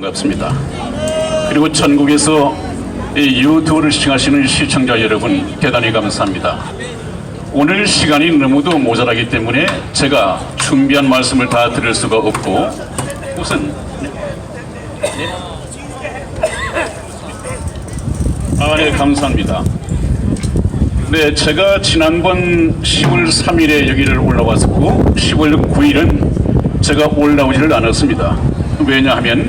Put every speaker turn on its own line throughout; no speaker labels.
반갑습니다. 그리고 전국에서 이 유튜브를 시청하시는 시청자 여러분 대단히 감사합니다. 오늘 시간이 너무도 모자라기 때문에 제가 준비한 말씀을 다 드릴 수가 없고 우선 네, 감사합니다. 네, 제가 지난번 10월 3일에 여기를 올라왔었고 10월 9일은 제가 올라오지를 않았습니다. 왜냐하면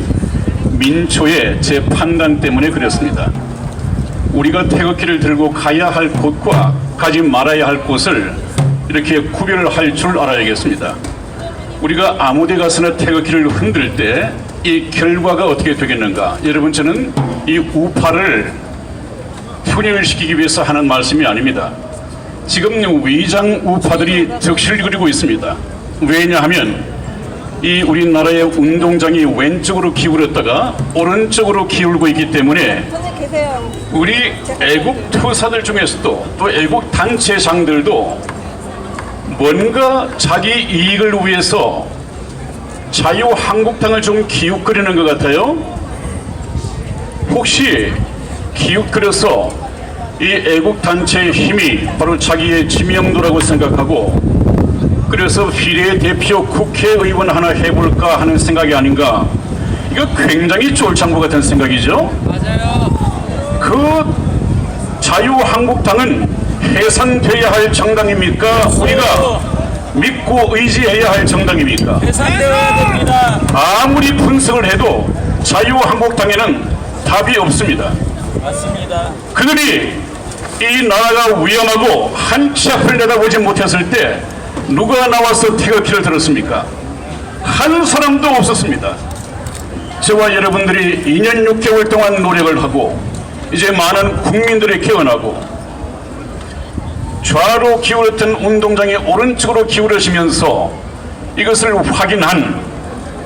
민초의 제 판단 때문에 그랬습니다. 우리가 태극기를 들고 가야 할 곳과 가지 말아야 할 곳을 이렇게 구별을 할 줄 알아야겠습니다. 우리가 아무 데 가서나 태극기를 흔들 때 이 결과가 어떻게 되겠는가. 여러분, 저는 이 우파를 분열을 시키기 위해서 하는 말씀이 아닙니다. 지금 위장 우파들이 득실을 그리고 있습니다. 왜냐하면 이 우리나라의 운동장이 왼쪽으로 기울었다가 오른쪽으로 기울고 있기 때문에 우리 애국 투사들 중에서도 또 애국 단체장들도 뭔가 자기 이익을 위해서 자유한국당을 좀 기웃거리는 것 같아요. 혹시 기웃거려서 이 애국단체의 힘이 바로 자기의 지명도라고 생각하고 그래서 비례대표 국회의원 하나 해볼까 하는 생각이 아닌가. 이거 굉장히 쫄창부 같은 생각이죠.
맞아요.
그 자유한국당은 해산돼야 할 정당입니까? 우리가 믿고 의지해야 할 정당입니까?
해산되어야 됩니다.
아무리 분석을 해도 자유한국당에는 답이 없습니다.
맞습니다.
그들이 이 나라가 위험하고 한치 앞을 내다보지 못했을 때 누가 나와서 태극기를 들었습니까? 한 사람도 없었습니다. 저와 여러분들이 2년 6개월 동안 노력을 하고 이제 많은 국민들이 깨어나고 좌로 기울었던 운동장이 오른쪽으로 기울어지면서 이것을 확인한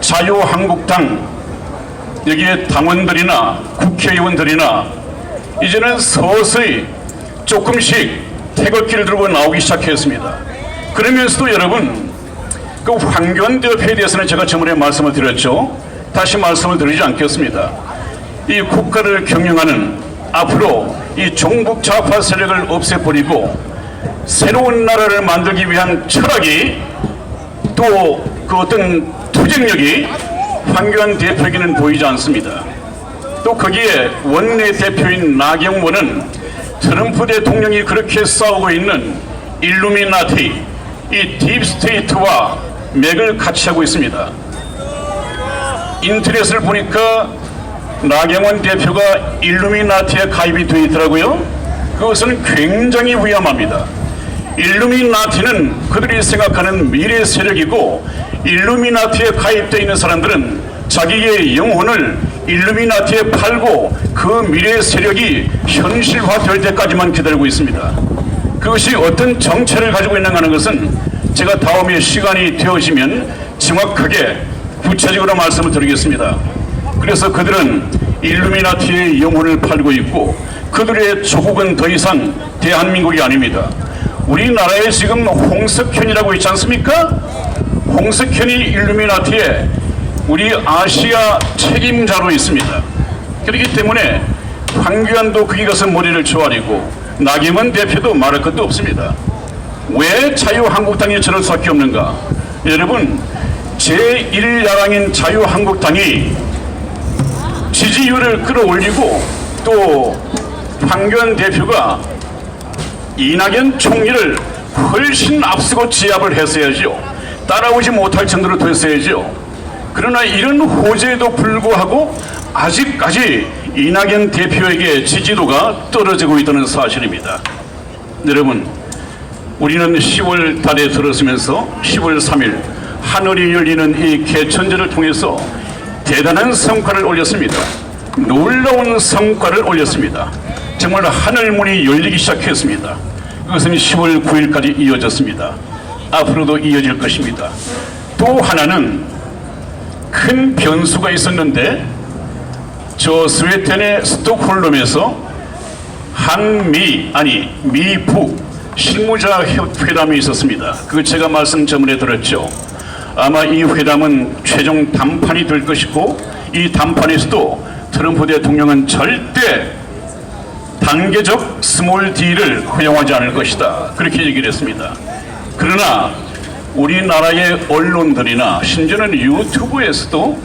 자유한국당 여기에 당원들이나 국회의원들이나 이제는 서서히 조금씩 태극기를 들고 나오기 시작했습니다. 그러면서도 여러분, 그 황교안 대표에 대해서는 제가 저번에 말씀을 드렸죠. 다시 말씀을 드리지 않겠습니다. 이 국가를 경영하는 앞으로 이 종북 좌파 세력을 없애버리고 새로운 나라를 만들기 위한 철학이 또 그 어떤 투쟁력이 황교안 대표에게는 보이지 않습니다. 또 거기에 원내 대표인 나경원은 트럼프 대통령이 그렇게 싸우고 있는 일루미나티, 이 딥스테이트와 맥을 같이 하고 있습니다. 인터넷을 보니까 나경원 대표가 일루미나티에 가입이 되어 있더라고요. 그것은 굉장히 위험합니다. 일루미나티는 그들이 생각하는 미래 세력이고 일루미나티에 가입되어 있는 사람들은 자기의 영혼을 일루미나티에 팔고 그 미래 세력이 현실화될 때까지만 기다리고 있습니다. 그것이 어떤 정체를 가지고 있는가 하는 것은 제가 다음에 시간이 되어지면 정확하게 구체적으로 말씀을 드리겠습니다. 그래서 그들은 일루미나티의 영혼을 팔고 있고 그들의 조국은 더 이상 대한민국이 아닙니다. 우리나라에 지금 홍석현이라고 있지 않습니까? 홍석현이 일루미나티에 우리 아시아 책임자로 있습니다. 그렇기 때문에 황교안도 거기 가서 머리를 조아리고 나경원 대표도 말할 것도 없습니다. 왜 자유한국당이 저럴 수밖에 없는가? 여러분, 제1야당인 자유한국당이 지지율을 끌어올리고 또 황교안 대표가 이낙연 총리를 훨씬 앞서고 지압을 했어야죠. 따라오지 못할 정도로 됐어야죠. 그러나 이런 호재에도 불구하고 아직까지 이낙연 대표에게 지지도가 떨어지고 있다는 사실입니다. 여러분, 우리는 10월 달에 들어서면서 10월 3일 하늘이 열리는 이 개천절을 통해서 대단한 성과를 올렸습니다. 놀라운 성과를 올렸습니다. 정말 하늘문이 열리기 시작했습니다. 그것은 10월 9일까지 이어졌습니다. 앞으로도 이어질 것입니다. 또 하나는 큰 변수가 있었는데 저 스웨덴의 스톡홀름에서 미북 실무자 회담이 있었습니다. 그거 제가 말씀 전에 들었죠. 아마 이 회담은 최종 담판이 될 것이고 이談판에서도 트럼프 대통령은 절대 단계적 스몰 D를 허용하지 않을 것이다, 그렇게 얘기를 했습니다. 그러나 우리나라의 언론들이나 심지어는 유튜브에서도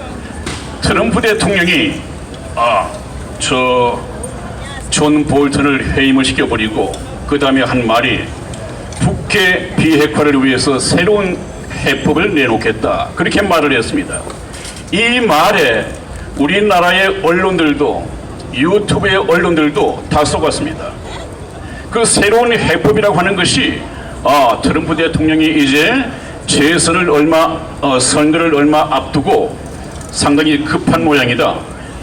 트럼프 대통령이 존 볼턴을 해임을 시켜버리고 그 다음에 한 말이 북해 비핵화를 위해서 새로운 해법을 내놓겠다, 그렇게 말을 했습니다. 이 말에 우리나라의 언론들도 유튜브의 언론들도 다 속았습니다. 그 새로운 해법이라고 하는 것이 트럼프 대통령이 이제 재선을 선거를 얼마 앞두고 상당히 급한 모양이다.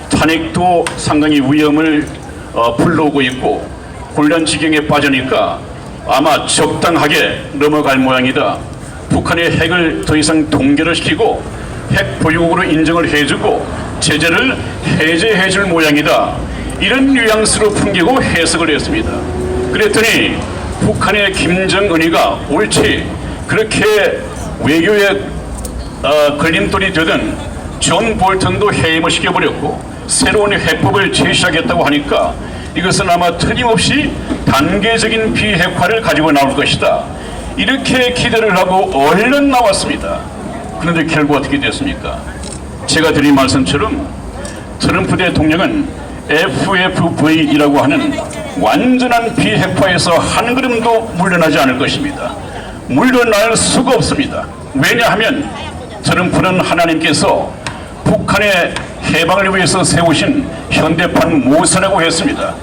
탄핵도 상당히 위험을 불러오고 있고 혼란 지경에 빠지니까 아마 적당하게 넘어갈 모양이다. 북한의 핵을 더 이상 동결을 시키고 핵 보유국으로 인정을 해주고 제재를 해제해줄 모양이다. 이런 뉘앙스로 풍기고 해석을 했습니다. 그랬더니 북한의 김정은이가 옳지, 그렇게 외교에 걸림돌이 되던 존 볼턴도 해임을 시켜버렸고 새로운 해법을 제시하겠다고 하니까 이것은 아마 틀림없이 단계적인 비핵화를 가지고 나올 것이다, 이렇게 기대를 하고 얼른 나왔습니다. 그런데 결국 어떻게 됐습니까? 제가 드린 말씀처럼 트럼프 대통령은 FFV이라고 하는 완전한 비핵화에서 한 걸음도 물러나지 않을 것입니다. 물러날 수가 없습니다. 왜냐하면 트럼프는 하나님께서 북한의 해방을 위해서 세우신 현대판 모선이라고 했습니다.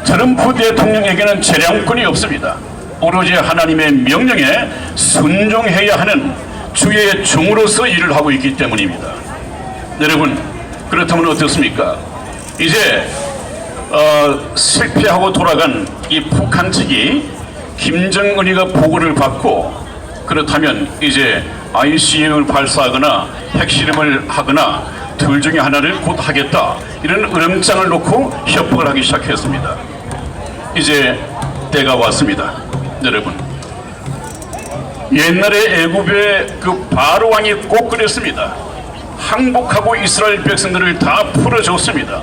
트럼프 대통령에게는 재량권이 없습니다. 오로지 하나님의 명령에 순종해야 하는 주의 종으로서 일을 하고 있기 때문입니다. 여러분, 그렇다면 어떻습니까? 이제 실패하고 돌아간 이 북한 측이 김정은이가 보고를 받고 그렇다면 이제 ICBM을 발사하거나 핵실험을 하거나 둘 중에 하나를 곧 하겠다, 이런 으름장을 놓고 협박을 하기 시작했습니다. 이제 때가 왔습니다. 여러분, 옛날에 애굽의 그 바로 왕이 꼭 그랬습니다. 항복하고 이스라엘 백성들을 다 풀어줬습니다.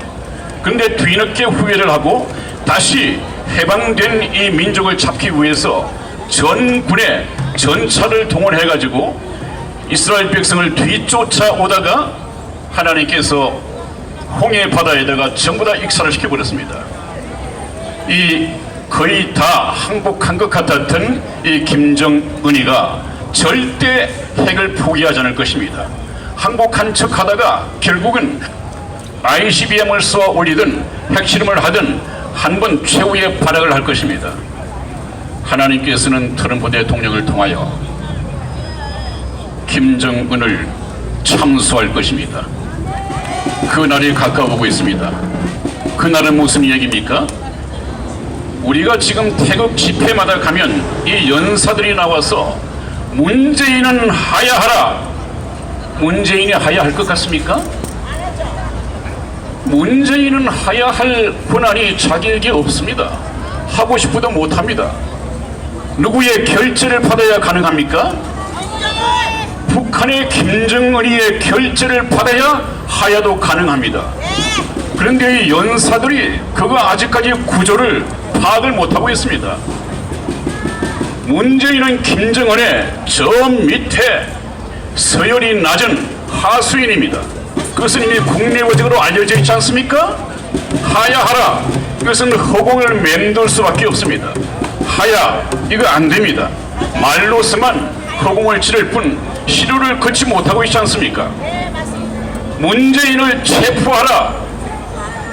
그런데 뒤늦게 후회를 하고 다시 해방된 이 민족을 잡기 위해서 전군의 전차를 동원해가지고 이스라엘 백성을 뒤쫓아오다가 하나님께서 홍해 바다에다가 전부 다 익사를 시켜버렸습니다. 이 거의 다 항복한 것 같았던 이 김정은이가 절대 핵을 포기하지 않을 것입니다. 항복한 척하다가 결국은 ICBM을 쏘아 올리든 핵실험을 하든 한 번 최후의 발악을 할 것입니다. 하나님께서는 트럼프 대통령을 통하여 김정은을 참수할 것입니다. 그날이 가까워오고 있습니다. 그날은 무슨 얘기입니까? 우리가 지금 태극 집회마다 가면 이 연사들이 나와서 문재인은 하야하라, 문재인이 하야할 것 같습니까? 문재인은 하야할 권한이 자기에게 없습니다. 하고 싶어도 못합니다. 누구의 결재를 받아야 가능합니까? 북한의 김정은이의 결재를 받아야 하야도 가능합니다. 그런데 이 연사들이 그거 아직까지 구조를 파악을 못하고 있습니다. 문재인은 김정은의 저 밑에 서열이 낮은 하수인입니다. 그것은 이미 국내외적으로 알려져 있지 않습니까? 하야하라, 이것은 허공을 맴돌 수밖에 없습니다. 하야, 이거 안 됩니다. 말로서만 허공을 찌를 뿐 실효를 거치 못하고 있지 않습니까? 문재인을 체포하라.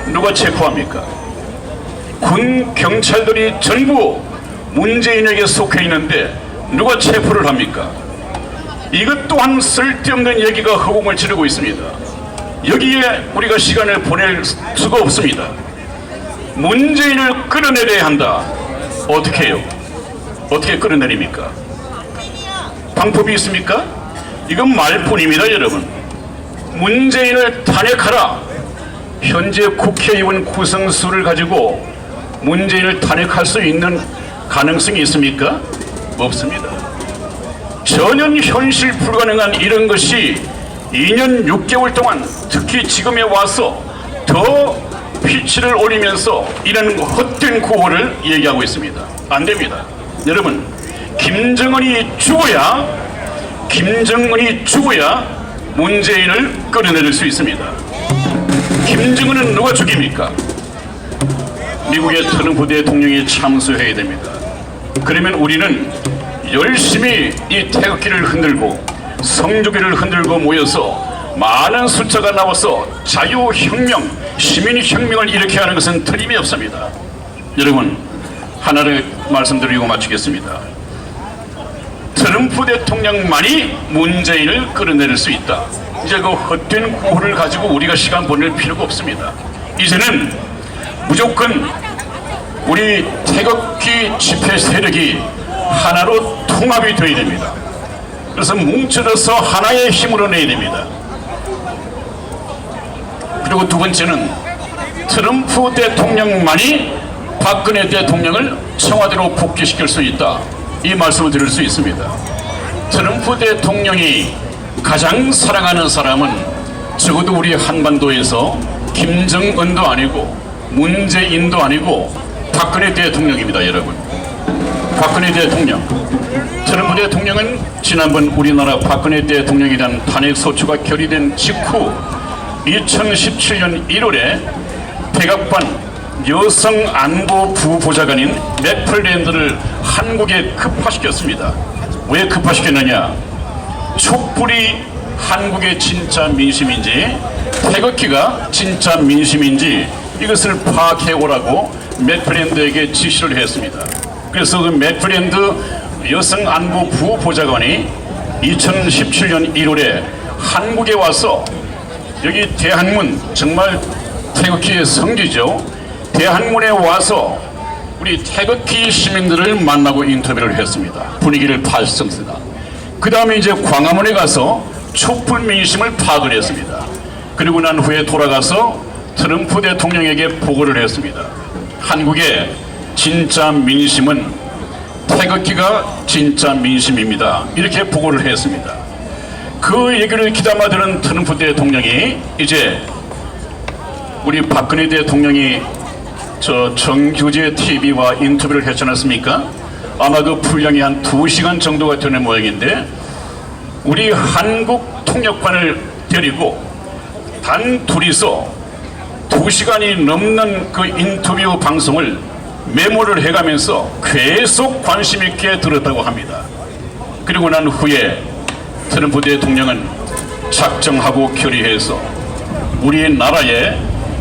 누가 체포합니까? 군 경찰들이 전부 문재인에게 속해 있는데 누가 체포를 합니까? 이것 또한 쓸데없는 얘기가 허공을 찌르고 있습니다. 여기에 우리가 시간을 보낼 수가 없습니다. 문재인을 끌어내려야 한다. 어떻게 해요? 어떻게 끌어내립니까? 방법이 있습니까? 이건 말뿐입니다, 여러분. 문재인을 탄핵하라. 현재 국회의원 구성수를 가지고 문재인을 탄핵할 수 있는 가능성이 있습니까? 없습니다. 전혀 현실 불가능한 이런 것이 2년 6개월 동안 특히 지금에 와서 더 피치를 올리면서 이런 헛된 구호를 얘기하고 있습니다. 안 됩니다. 여러분, 김정은이 죽어야 문재인을 끌어내릴 수 있습니다. 김정은은 누가 죽입니까? 미국의 트럼프 대통령이 참수해야 됩니다. 그러면 우리는 열심히 이 태극기를 흔들고 성조기를 흔들고 모여서 많은 숫자가 나와서 자유혁명, 시민혁명을 일으켜야 하는 것은 틀림이 없습니다. 여러분, 하나를 말씀드리고 마치겠습니다. 트럼프 대통령만이 문재인을 끌어내릴 수 있다. 이제 그 헛된 구호를 가지고 우리가 시간 보낼 필요가 없습니다. 이제는 무조건 우리 태극기 집회 세력이 하나로 통합이 되어야 됩니다. 그래서 뭉쳐져서 하나의 힘으로 내야 됩니다. 그리고 두 번째는 트럼프 대통령만이 박근혜 대통령을 청와대로 복귀시킬 수 있다. 이 말씀을 드릴 수 있습니다. 트럼프 대통령이 가장 사랑하는 사람은 적어도 우리 한반도에서 김정은도 아니고 문재인도 아니고 박근혜 대통령입니다. 여러분, 박근혜 대통령, 트럼프 대통령은 지난번 우리나라 박근혜 대통령에 대한 탄핵소추가 결의된 직후 2017년 1월에 백악관 여성안보 부보좌관인 맥플랜드를 한국에 급파시켰습니다. 왜 급파시켰느냐? 촛불이 한국의 진짜 민심인지 태극기가 진짜 민심인지 이것을 파악해 오라고 맥플랜드에게 지시를 했습니다. 그래서 그 맥플랜드 여성안보 부보좌관이 2017년 1월에 한국에 와서 여기 대한문, 정말 태극기의 성지죠. 대한문에 와서 우리 태극기 시민들을 만나고 인터뷰를 했습니다. 분위기를 파악했습니다. 그 다음에 이제 광화문에 가서 촛불 민심을 파악을 했습니다. 그리고 난 후에 돌아가서 트럼프 대통령에게 보고를 했습니다. 한국의 진짜 민심은 태극기가 진짜 민심입니다. 이렇게 보고를 했습니다. 그 얘기를 귀담아 들은 트럼프 대통령이 이제 우리 박근혜 대통령이 저 정규제 TV와 인터뷰를 했지 않았습니까? 아마 그 분량이 한 2시간 정도가 되는 모양인데 우리 한국 통역관을 데리고 단 둘이서 2시간이 넘는 그 인터뷰 방송을 메모를 해가면서 계속 관심 있게 들었다고 합니다. 그리고 난 후에 트럼프 대통령은 작정하고 결의해서 우리나라에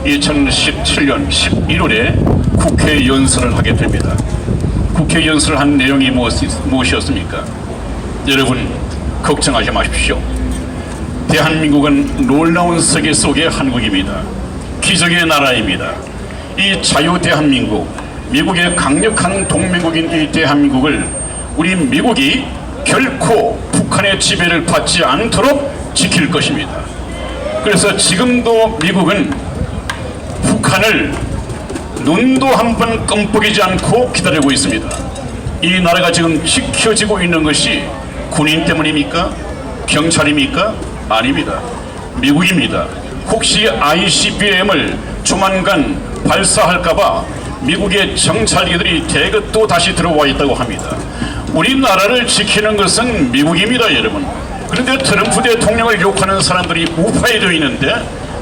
2017년 11월에 국회 연설을 하게 됩니다. 국회 연설을 한 내용이 무엇이었습니까? 여러분, 걱정하지 마십시오. 대한민국은 놀라운 세계 속의 한국입니다. 기적의 나라입니다. 이 자유 대한민국, 미국의 강력한 동맹국인 이 대한민국을 우리 미국이 결코 북한의 지배를 받지 않도록 지킬 것입니다. 그래서 지금도 미국은 북한을 눈도 한 번 껌뻑이지 않고 기다리고 있습니다. 이 나라가 지금 지켜지고 있는 것이 군인 때문입니까? 경찰입니까? 아닙니다. 미국입니다. 혹시 ICBM을 조만간 발사할까봐 미국의 정찰기들이 대거 또 다시 들어와 있다고 합니다. 우리나라를 지키는 것은 미국입니다, 여러분. 그런데 트럼프 대통령을 욕하는 사람들이 우파에 되어 있는데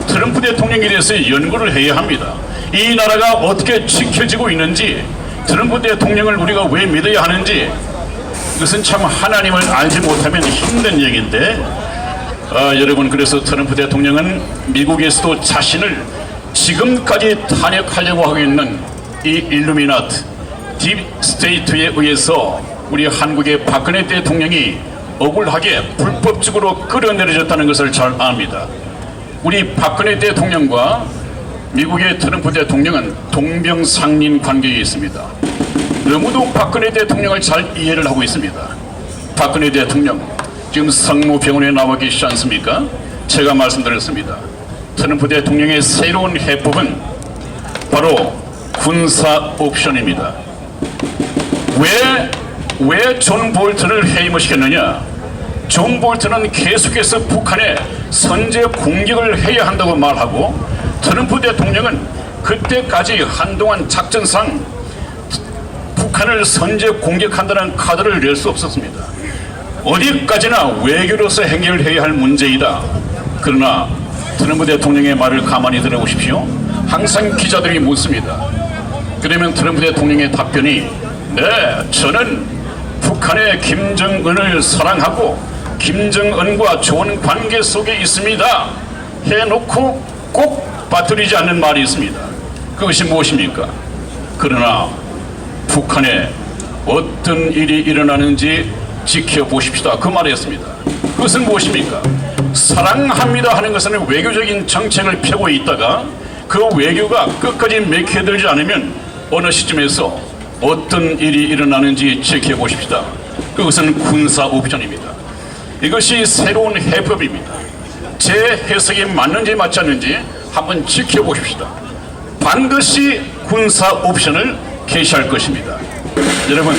트럼프 대통령에 대해서 연구를 해야 합니다. 이 나라가 어떻게 지켜지고 있는지, 트럼프 대통령을 우리가 왜 믿어야 하는지, 이것은 참 하나님을 알지 못하면 힘든 얘기인데 여러분, 그래서 트럼프 대통령은 미국에서도 자신을 지금까지 탄핵하려고 하고 있는 이 일루미나트 딥 스테이트에 의해서 우리 한국의 박근혜 대통령이 억울하게 불법적으로 끌어내려졌다는 것을 잘 압니다. 우리 박근혜 대통령과 미국의 트럼프 대통령은 동병상린 관계에 있습니다. 너무도 박근혜 대통령을 잘 이해를 하고 있습니다. 박근혜 대통령 지금 성모병원에 나와 계시지 않습니까? 제가 말씀드렸습니다. 트럼프 대통령의 새로운 해법은 바로 군사 옵션입니다. 왜 존 볼튼을 해임을 시켰느냐? 존 볼턴은 계속해서 북한에 선제 공격을 해야 한다고 말하고, 트럼프 대통령은 그때까지 한동안 작전상 북한을 선제 공격한다는 카드를 낼 수 없었습니다. 어디까지나 외교로서 해결해야 할 문제이다. 그러나 트럼프 대통령의 말을 가만히 들어보십시오. 항상 기자들이 묻습니다. 그러면 트럼프 대통령의 답변이, 네, 저는 북한의 김정은을 사랑하고 김정은과 좋은 관계 속에 있습니다 해놓고 꼭 빠뜨리지 않는 말이 있습니다. 그것이 무엇입니까? 그러나 북한에 어떤 일이 일어나는지 지켜보십시다, 그 말이었습니다. 그것은 무엇입니까? 사랑합니다 하는 것은 외교적인 정책을 펴고 있다가 그 외교가 끝까지 맥혀들지 않으면 어느 시점에서 어떤 일이 일어나는지 지켜보십시다. 그것은 군사 옵션입니다. 이것이 새로운 해법입니다. 제 해석이 맞는지 맞지 않는지 한번 지켜보십시다. 반드시 군사 옵션을 개시할 것입니다. 여러분,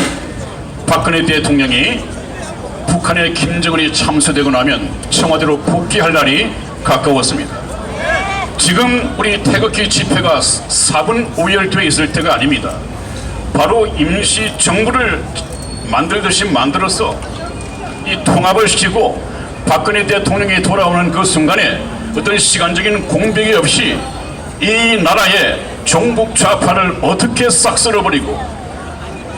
박근혜 대통령이 북한의 김정은이 참수되고 나면 청와대로 복귀할 날이 가까웠습니다. 지금 우리 태극기 집회가 4분 5열되어 있을 때가 아닙니다. 바로 임시 정부를 만들듯이 만들어서 이 통합을 시키고 박근혜 대통령이 돌아오는 그 순간에 어떤 시간적인 공백이 없이 이 나라의 종북 좌파를 어떻게 싹 쓸어버리고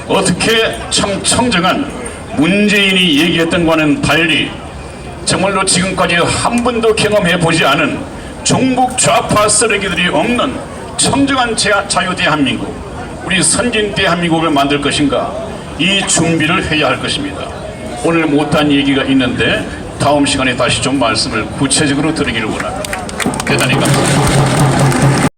어떻게 참 청정한 문재인이 얘기했던 것과는 달리 정말로 지금까지 한 번도 경험해 보지 않은 종북 좌파 쓰레기들이 없는 청정한 자유 대한민국, 우리 선진 대한민국을 만들 것인가, 이 준비를 해야 할 것입니다. 오늘 못한 얘기가 있는데 다음 시간에 다시 좀 말씀을 구체적으로 드리기를 원합니다. 대단히 감사합니다.